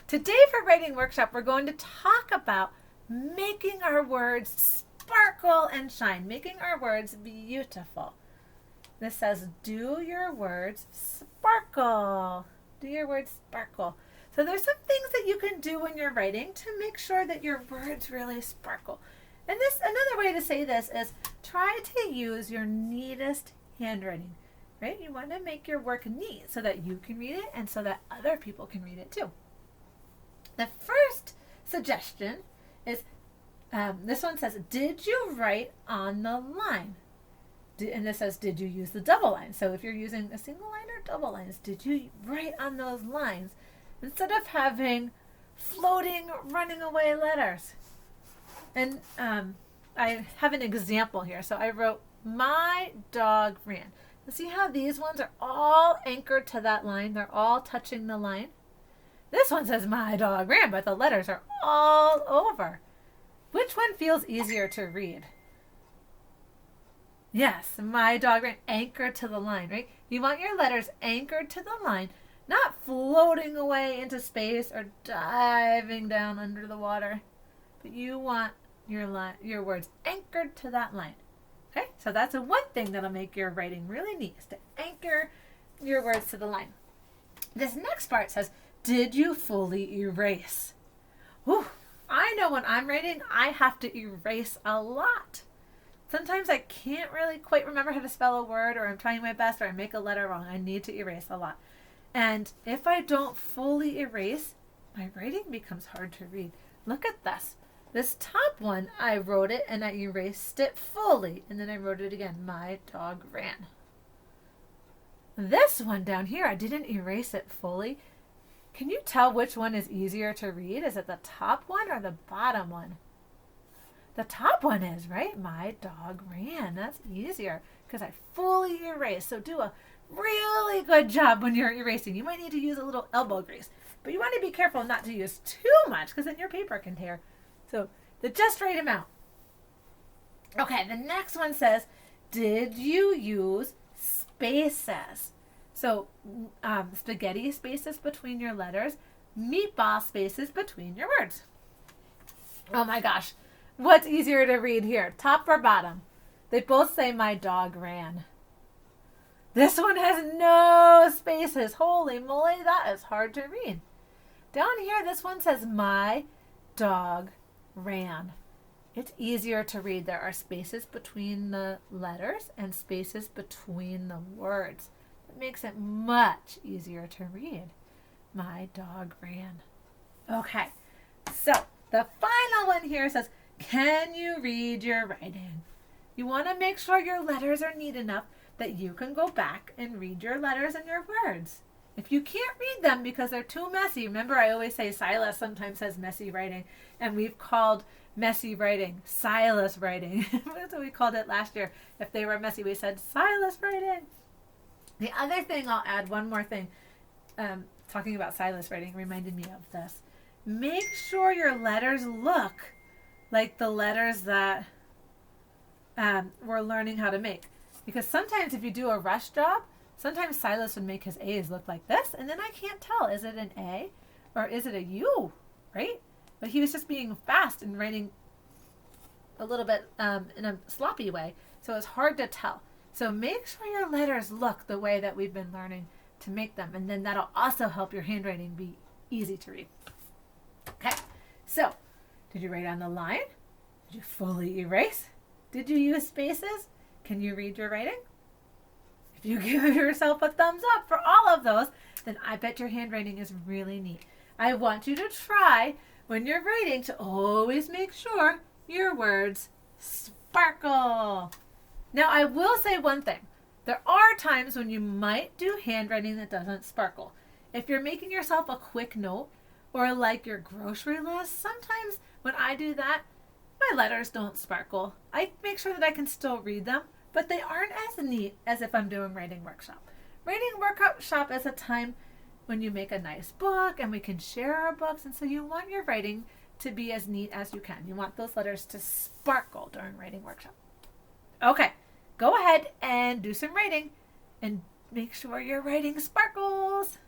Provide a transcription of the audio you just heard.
Today for Writing Workshop, we're going to talk about making our words sparkle and shine, making our words beautiful. This says, do your words sparkle. Do your words sparkle. So there's some things that you can do when you're writing to make sure that your words really sparkle. And another way to say this is try to use your neatest handwriting, right? You want to make your work neat so that you can read it and so that other people can read it too. The first suggestion is, this one says, did you write on the line? And this says, did you use the double line? So if you're using a single line or double lines, did you write on those lines instead of having floating, running away letters? And I have an example here. So I wrote, my dog ran. You see how these ones are all anchored to that line? They're all touching the line. This one says, my dog ran, but the letters are all over. Which one feels easier to read? Yes, my dog ran, anchored to the line, right? You want your letters anchored to the line, not floating away into space or diving down under the water. But you want your words anchored to that line. Okay, so that's one thing that'll make your writing really neat, is to anchor your words to the line. This next part says, did you fully erase? Whew, I know when I'm writing, I have to erase a lot. Sometimes I can't really quite remember how to spell a word, or I'm trying my best, or I make a letter wrong. I need to erase a lot. And if I don't fully erase, my writing becomes hard to read. Look at this. This top one, I wrote it and I erased it fully. And then I wrote it again. My dog ran. This one down here, I didn't erase it fully. Can you tell which one is easier to read? Is it the top one or the bottom one? The top one is, right? My dog ran. That's easier because I fully erased. So do a really good job when you're erasing. You might need to use a little elbow grease, but you want to be careful not to use too much because then your paper can tear. So the just right amount. Okay, the next one says, did you use spaces? So spaghetti spaces between your letters, meatball spaces between your words. Oh my gosh. What's easier to read here, top or bottom? They both say my dog ran. This one has no spaces. Holy moly, that is hard to read. Down here, this one says my dog ran. It's easier to read. There are spaces between the letters and spaces between the words. It makes it much easier to read. My dog ran. Okay, so the final one here says, can you read your writing? You want to make sure your letters are neat enough that you can go back and read your letters and your words. If you can't read them because they're too messy, remember I always say Silas sometimes says messy writing, and we've called messy writing Silas writing. That's what we called it last year. If they were messy, we said Silas writing. The other thing, I'll add one more thing, talking about Silas writing reminded me of this. Make sure your letters look like the letters that we're learning how to make. Because sometimes if you do a rush job, sometimes Silas would make his A's look like this, and then I can't tell, is it an A or is it a U, right? But he was just being fast and writing a little bit in a sloppy way, so it's hard to tell. So make sure your letters look the way that we've been learning to make them, and then that'll also help your handwriting be easy to read. Okay, so did you write on the line? Did you fully erase? Did you use spaces? Can you read your writing? If you give yourself a thumbs up for all of those, then I bet your handwriting is really neat. I want you to try when you're writing to always make sure your words sparkle. Now, I will say one thing. There are times when you might do handwriting that doesn't sparkle. If you're making yourself a quick note or like your grocery list, sometimes when I do that, my letters don't sparkle. I make sure that I can still read them, but they aren't as neat as if I'm doing writing workshop. Writing workshop is a time when you make a nice book and we can share our books, and so you want your writing to be as neat as you can. You want those letters to sparkle during writing workshop. Okay, go ahead and do some writing and make sure your writing sparkles.